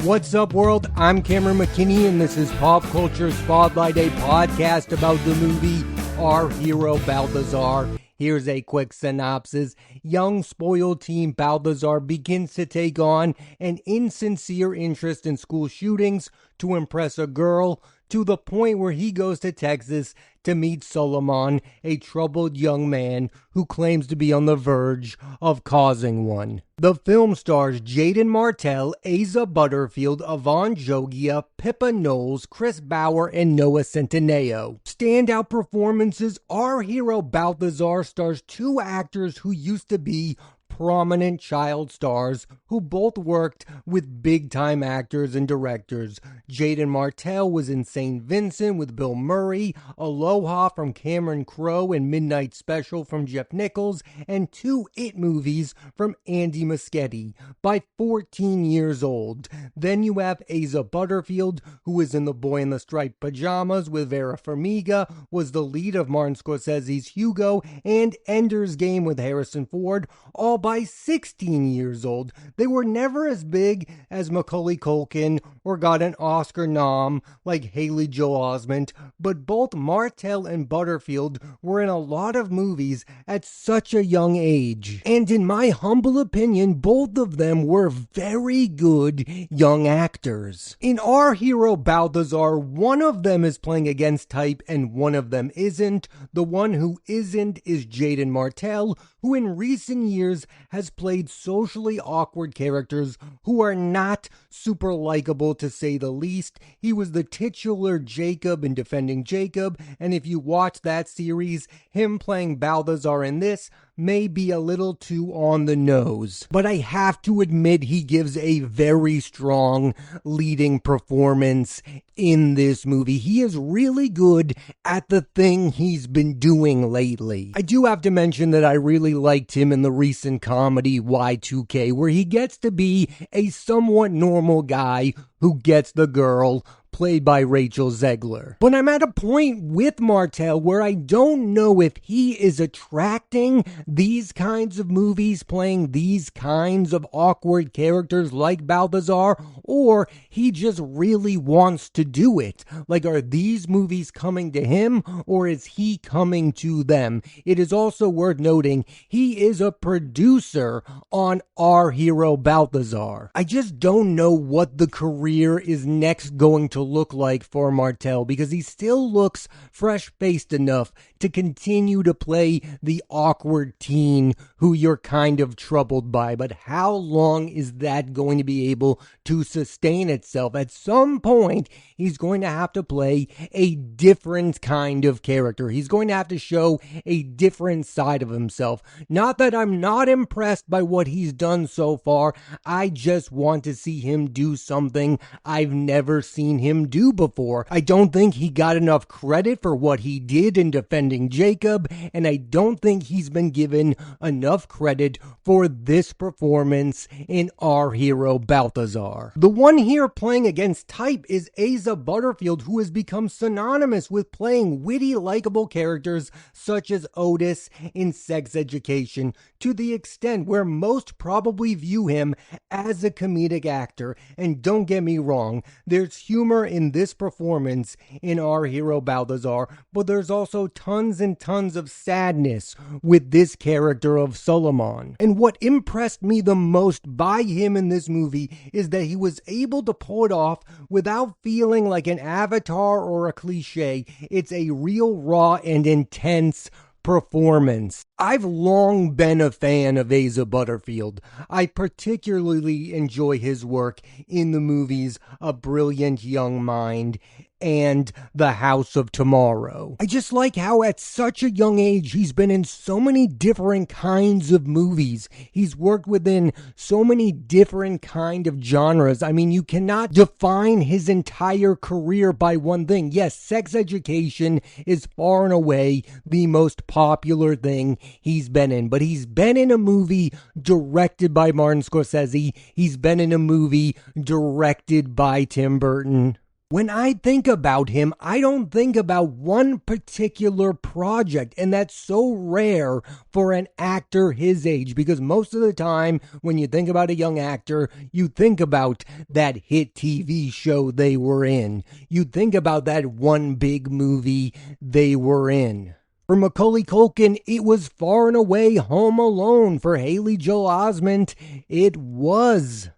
What's up, world? I'm Cameron McKinney, and this is Pop Culture Spotlight, a podcast about the movie Our Hero Balthazar. Here's a quick synopsis. Young, spoiled teen Balthazar begins to take on an insincere interest in school shootings to impress a girl, to the point where he goes to Texas to meet Solomon, a troubled young man who claims to be on the verge of causing one. The film stars Jaeden Martell, Asa Butterfield, Yvonne Jogia, Pippa Knowles, Chris Bauer, and Noah Centineo. Standout performances: Our Hero Balthazar stars two actors who used to be prominent child stars who both worked with big-time actors and directors. Jaeden Martell was in St. Vincent with Bill Murray, Aloha from Cameron Crowe, and Midnight Special from Jeff Nichols, and two It movies from Andy Muschietti. By 14 years old. Then you have Asa Butterfield, who was in The Boy in the Striped Pajamas with Vera Farmiga, was the lead of Martin Scorsese's Hugo, and Ender's Game with Harrison Ford, all by 16 years old. They were never as big as Macaulay Culkin or got an Oscar nom like Haley Joel Osment, but both Martell and Butterfield were in a lot of movies at such a young age. And in my humble opinion, both of them were very good young actors. In Our Hero Balthazar, one of them is playing against type and one of them isn't. The one who isn't is Jaeden Martell, who in recent years has played socially awkward characters who are not super likable, to say the least. He was the titular Jacob in Defending Jacob, and if you watch that series, him playing Balthazar in this may be a little too on the nose. But I have to admit, he gives a very strong leading performance in this movie. He is really good at the thing he's been doing lately. I do have to mention that I really liked him in the recent comedy Y2K, where he gets to be a somewhat normal guy who gets the girl, played by Rachel Zegler. But I'm at a point with Martell where I don't know if he is attracting these kinds of movies, playing these kinds of awkward characters like Balthazar, or he just really wants to do it. Like, are these movies coming to him, or is he coming to them? It is also worth noting, he is a producer on Our Hero Balthazar. I just don't know what the career is next going to look like for Martell, because he still looks fresh-faced enough to continue to play the awkward teen who you're kind of troubled by. But how long is that going to be able to sustain itself? At some point, he's going to have to play a different kind of character. He's going to have to show a different side of himself. Not that I'm not impressed by what he's done so far. I just want to see him do something I've never seen him do before. I don't think he got enough credit for what he did in Defending Jacob, and I don't think he's been given enough credit for this performance in Our Hero Balthazar. The one here playing against type is Asa Butterfield, who has become synonymous with playing witty, likable characters such as Otis in Sex Education, to the extent where most probably view him as a comedic actor. And don't get me wrong, there's humor in this performance in Our Hero Balthazar, but there's also tons and tons of sadness with this character of Solomon. And what impressed me the most by him in this movie is that he was able to pull it off without feeling like an avatar or a cliche. It's a real, raw, and intense performance. I've long been a fan of Asa Butterfield. I particularly enjoy his work in the movies A Brilliant Young Mind and The House of Tomorrow. I just like how at such a young age he's been in so many different kinds of movies. He's worked within so many different kind of genres. I mean, you cannot define his entire career by one thing. Yes, Sex Education is far and away the most popular thing he's been in, but he's been in a movie directed by Martin Scorsese. He's been in a movie directed by Tim Burton. When I think about him, I don't think about one particular project, and that's so rare for an actor his age, because most of the time when you think about a young actor, you think about that hit TV show they were in. You think about that one big movie they were in. For Macaulay Culkin, it was far and away Home Alone. For Haley Joel Osment, it was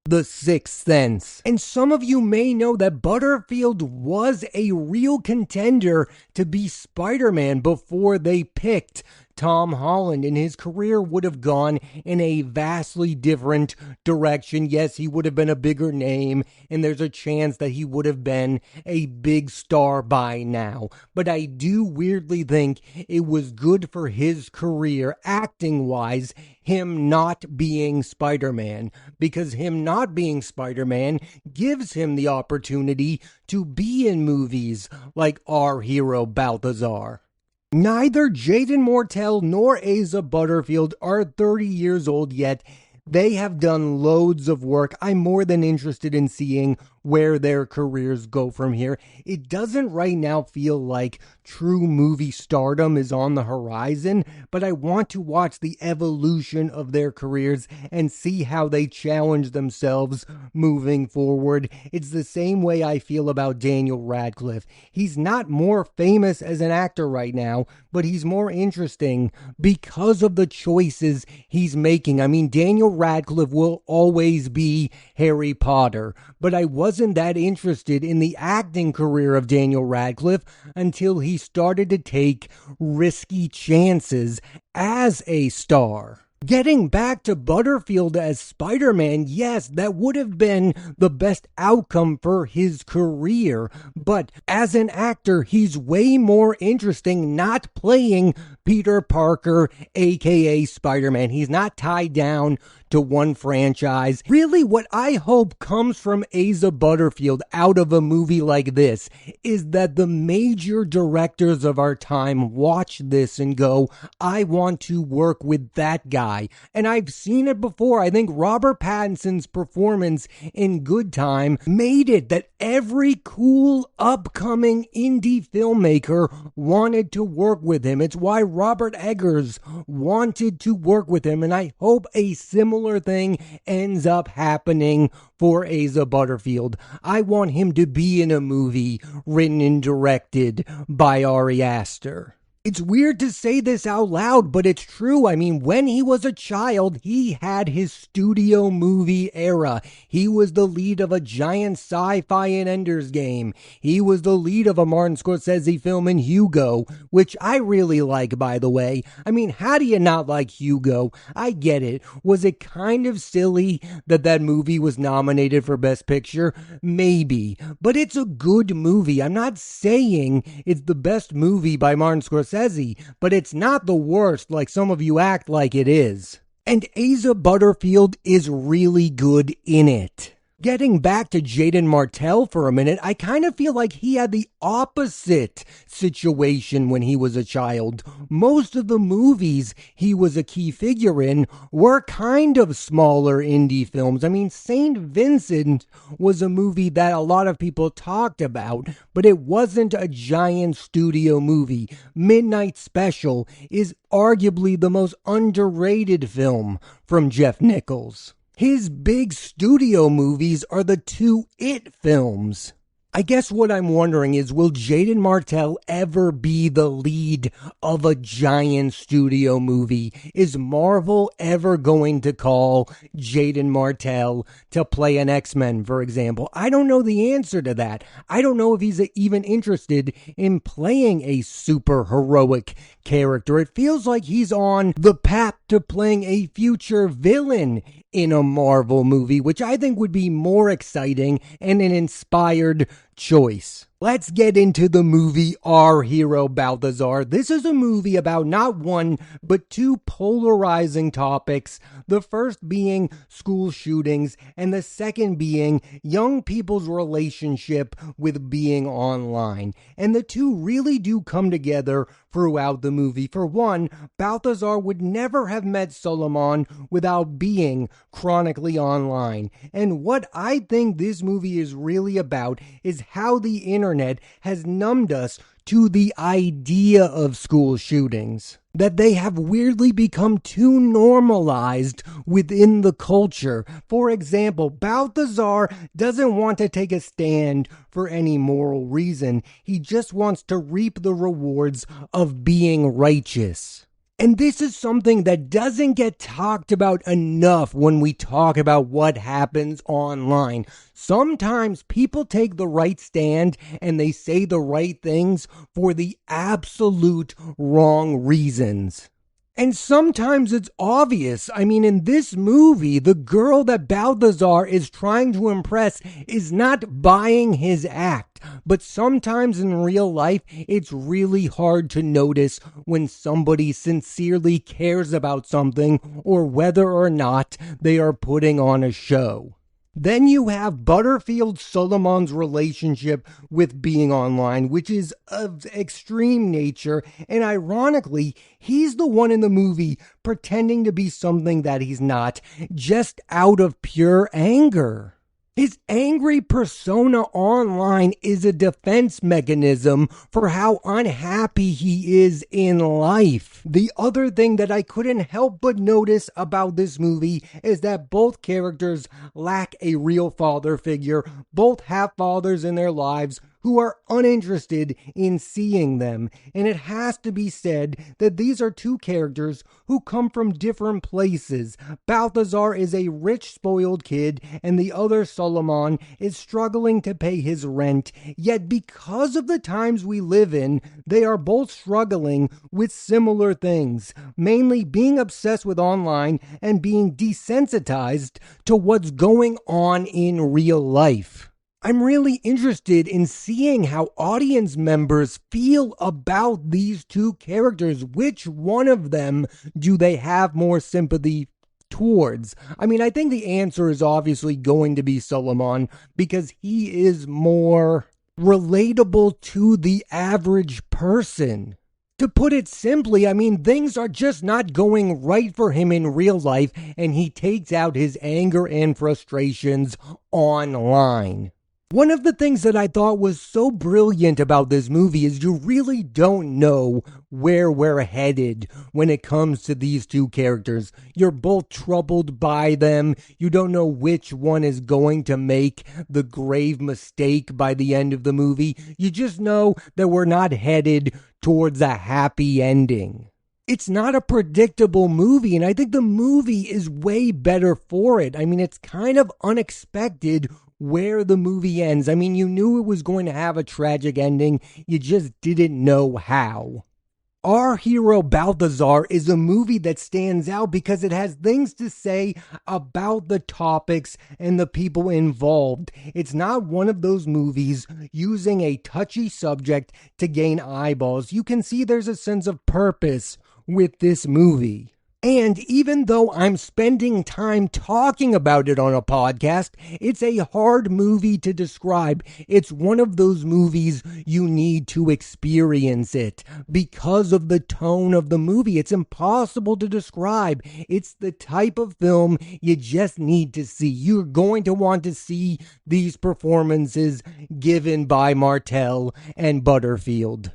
The Sixth Sense. And some of you may know that Butterfield was a real contender to be Spider-Man before they picked Tom Holland, and his career would have gone in a vastly different direction. Yes, he would have been a bigger name, and there's a chance that he would have been a big star by now. But I do weirdly think it was good for his career, acting-wise, him not being Spider-Man, because him not being Spider-Man gives him the opportunity to be in movies like Our Hero Balthazar. Neither Jaeden Martell nor Asa Butterfield are 30 years old yet. They have done loads of work. I'm more than interested in seeing where their careers go from here. It doesn't right now feel like true movie stardom is on the horizon, but I want to watch the evolution of their careers and see how they challenge themselves moving forward. It's the same way I feel about Daniel Radcliffe. He's not more famous as an actor right now, but he's more interesting because of the choices he's making. I mean, Daniel Radcliffe will always be Harry Potter, but I wasn't that interested in the acting career of Daniel Radcliffe until he started to take risky chances as a star. Getting back to Butterfield as Spider-Man, yes, that would have been the best outcome for his career, but as an actor, he's way more interesting not playing Peter Parker, aka Spider-Man. He's not tied down to one franchise. Really, what I hope comes from Asa Butterfield out of a movie like this is that the major directors of our time watch this and go, I want to work with that guy. And I've seen it before. I think Robert Pattinson's performance in Good Time made it that every cool upcoming indie filmmaker wanted to work with him. It's why Robert Eggers wanted to work with him, and I hope a similar thing ends up happening for Asa Butterfield. I want him to be in a movie written and directed by Ari Aster. It's weird to say this out loud, but it's true. I mean, when he was a child, he had his studio movie era. He was the lead of a giant sci-fi and Ender's Game. He was the lead of a Martin Scorsese film in Hugo, which I really like, by the way. I mean, how do you not like Hugo? I get it. Was it kind of silly that that movie was nominated for Best Picture? Maybe. But it's a good movie. I'm not saying it's the best movie by Martin Scorsese, but it's not the worst like some of you act like it is. And Asa Butterfield is really good in it. Getting back to Jaeden Martell for a minute, I kind of feel like he had the opposite situation when he was a child. Most of the movies he was a key figure in were kind of smaller indie films. I mean, St. Vincent was a movie that a lot of people talked about, but it wasn't a giant studio movie. Midnight Special is arguably the most underrated film from Jeff Nichols. His big studio movies are the two It films. I guess what I'm wondering is, will Jaeden Martell ever be the lead of a giant studio movie? Is Marvel ever going to call Jaeden Martell to play an X-Men, for example? I don't know the answer to that. I don't know if he's even interested in playing a super heroic character. It feels like he's on the path to playing a future villain in a Marvel movie, which I think would be more exciting and an inspired choice. Let's get into the movie Our Hero Balthazar. This is a movie about not one, but two polarizing topics. The first being school shootings, and the second being young people's relationship with being online. And the two really do come together throughout the movie. For one, Balthazar would never have met Solomon without being chronically online. And what I think this movie is really about is how the internet has numbed us to the idea of school shootings. That they have weirdly become too normalized within the culture. For example, Balthazar doesn't want to take a stand for any moral reason. He just wants to reap the rewards of being righteous. And this is something that doesn't get talked about enough when we talk about what happens online. Sometimes people take the right stand and they say the right things for the absolute wrong reasons. And sometimes it's obvious. I mean, in this movie, the girl that Balthazar is trying to impress is not buying his act. But sometimes in real life, it's really hard to notice when somebody sincerely cares about something or whether or not they are putting on a show. Then you have Butterfield Solomon's relationship with being online, which is of extreme nature, and ironically, he's the one in the movie pretending to be something that he's not, just out of pure anger. His angry persona online is a defense mechanism for how unhappy he is in life. The other thing that I couldn't help but notice about this movie is that both characters lack a real father figure. Both have fathers in their lives who are uninterested in seeing them. And it has to be said that these are two characters who come from different places. Balthazar is a rich, spoiled kid, and the other, Solomon, is struggling to pay his rent. Yet because of the times we live in, they are both struggling with similar things, mainly being obsessed with online and being desensitized to what's going on in real life. I'm really interested in seeing how audience members feel about these two characters. Which one of them do they have more sympathy towards? I mean, I think the answer is obviously going to be Solomon because he is more relatable to the average person. To put it simply, I mean, things are just not going right for him in real life, and he takes out his anger and frustrations online. One of the things that I thought was so brilliant about this movie is you really don't know where we're headed when it comes to these two characters. You're both troubled by them. You don't know which one is going to make the grave mistake by the end of the movie. You just know that we're not headed towards a happy ending. It's not a predictable movie, and I think the movie is way better for it. I mean, it's kind of unexpected where the movie ends. I mean, you knew it was going to have a tragic ending, you just didn't know how. Our Hero Balthazar is a movie that stands out because it has things to say about the topics and the people involved. It's not one of those movies using a touchy subject to gain eyeballs. You can see there's a sense of purpose with this movie. And even though I'm spending time talking about it on a podcast, it's a hard movie to describe. It's one of those movies you need to experience it because of the tone of the movie. It's impossible to describe. It's the type of film you just need to see. You're going to want to see these performances given by Martell and Butterfield.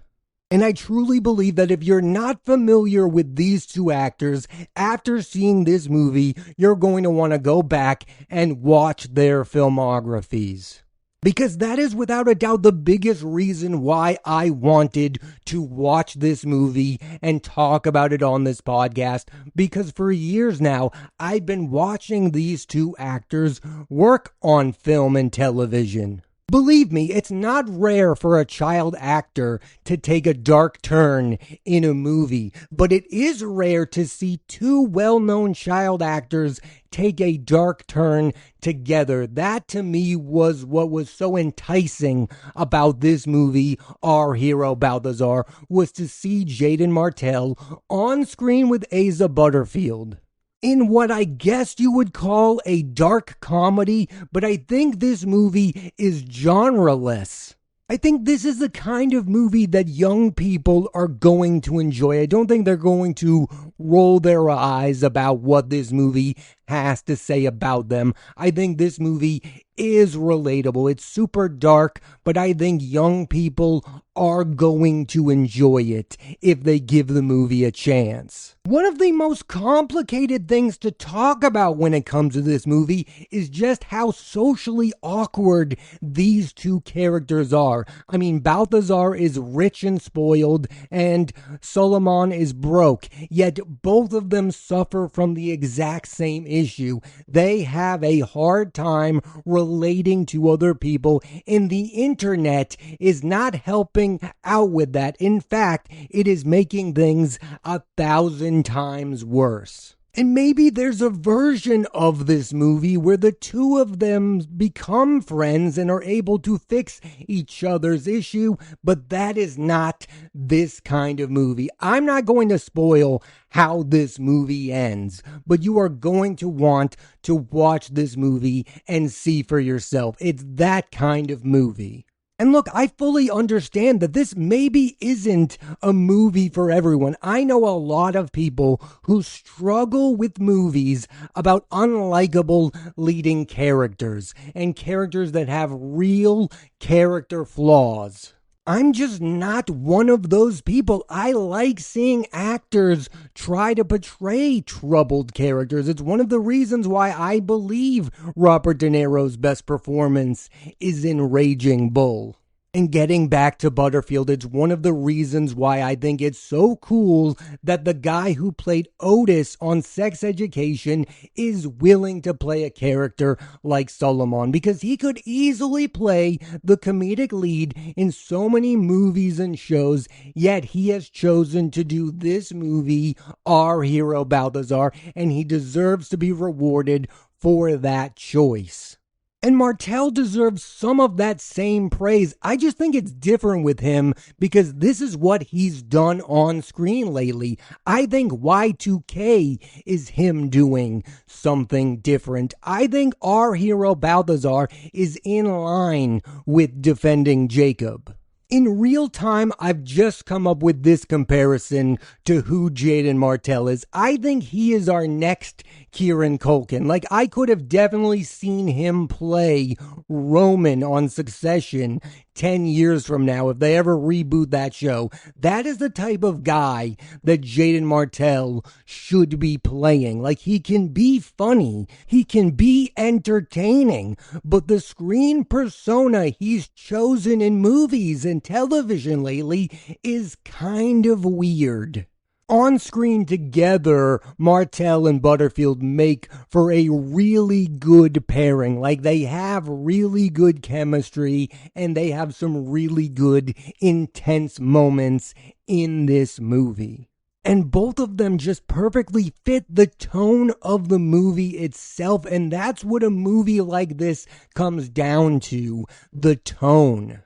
And I truly believe that if you're not familiar with these two actors, after seeing this movie, you're going to want to go back and watch their filmographies. Because that is without a doubt the biggest reason why I wanted to watch this movie and talk about it on this podcast. Because for years now, I've been watching these two actors work on film and television. Believe me, it's not rare for a child actor to take a dark turn in a movie, but it is rare to see two well-known child actors take a dark turn together. That to me was what was so enticing about this movie, Our Hero Balthazar, was to see Jaeden Martell on screen with Asa Butterfield in what I guess you would call a dark comedy, but I think this movie is genreless. I think this is the kind of movie that young people are going to enjoy. I don't think they're going to roll their eyes about what this movie has to say about them. I think this movie is relatable. It's super dark, but I think young people are going to enjoy it if they give the movie a chance. One of the most complicated things to talk about when it comes to this movie is just how socially awkward these two characters are. I mean, Balthazar is rich and spoiled, and Solomon is broke, yet both of them suffer from the exact same issue. They have a hard time relating to other people, and the internet is not helping out with that. In fact, it is making things 1,000 times worse. And maybe there's a version of this movie where the two of them become friends and are able to fix each other's issue, but that is not this kind of movie. I'm not going to spoil how this movie ends, but you are going to want to watch this movie and see for yourself. It's that kind of movie. And look, I fully understand that this maybe isn't a movie for everyone. I know a lot of people who struggle with movies about unlikable leading characters and characters that have real character flaws. I'm just not one of those people. I like seeing actors try to portray troubled characters. It's one of the reasons why I believe Robert De Niro's best performance is in Raging Bull. And getting back to Butterfield, it's one of the reasons why I think it's so cool that the guy who played Otis on Sex Education is willing to play a character like Solomon, because he could easily play the comedic lead in so many movies and shows, yet he has chosen to do this movie, Our Hero Balthazar, and he deserves to be rewarded for that choice. And Martell deserves some of that same praise. I just think it's different with him because this is what he's done on screen lately. I think Y2K is him doing something different. I think Our Hero Balthazar is in line with Defending Jacob. In real time, I've just come up with this comparison to who Jaeden Martell is. I think he is our next Kieran Culkin. Like, I could have definitely seen him play Roman on Succession 10 years from now if they ever reboot that show. That is the type of guy that Jaeden Martell should be playing. Like, he can be funny, he can be entertaining, but the screen persona he's chosen in movies and television lately is kind of weird. On screen together, Martell and Butterfield make for a really good pairing. Like, they have really good chemistry and they have some really good, intense moments in this movie. And both of them just perfectly fit the tone of the movie itself. And that's what a movie like this comes down to, the tone.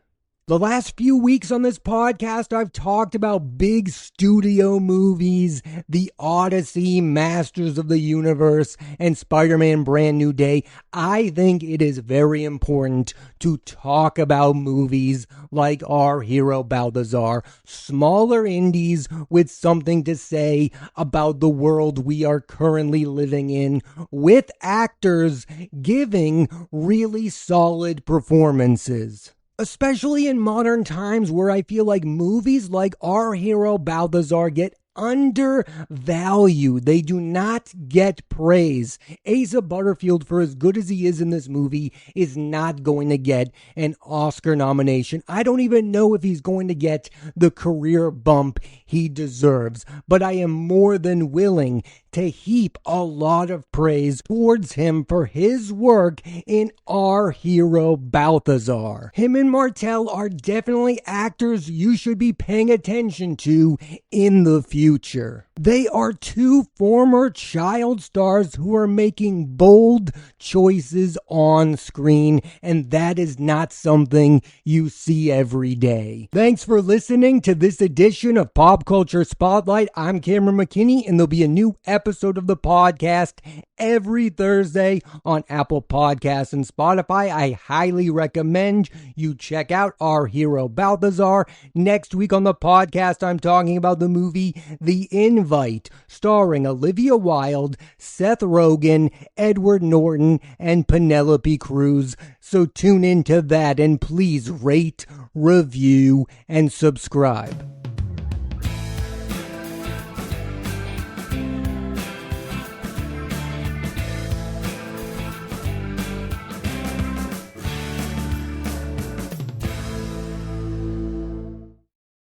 The last few weeks on this podcast, I've talked about big studio movies, The Odyssey, Masters of the Universe, and Spider-Man Brand New Day. I think it is very important to talk about movies like Our Hero Balthazar, smaller indies with something to say about the world we are currently living in, with actors giving really solid performances. Especially in modern times where I feel like movies like Our Hero Balthazar get undervalued. They do not get praise. Asa Butterfield, for as good as he is in this movie, is not going to get an Oscar nomination. I don't even know if he's going to get the career bump he deserves, but I am more than willing to heap a lot of praise towards him for his work in Our Hero Balthazar. Him and Martell are definitely actors you should be paying attention to in the future. They are two former child stars who are making bold choices on screen, and that is not something you see every day. Thanks for listening to this edition of Pop Culture Spotlight. I'm Cameron McKinney, and there'll be a new episode of the podcast every Thursday on Apple Podcasts and Spotify. I highly recommend you check out Our Hero Balthazar. Next week on the podcast, I'm talking about the movie The Invasion Invite, starring Olivia Wilde, Seth Rogen, Edward Norton, and Penelope Cruz. So tune into that and please rate, review, and subscribe.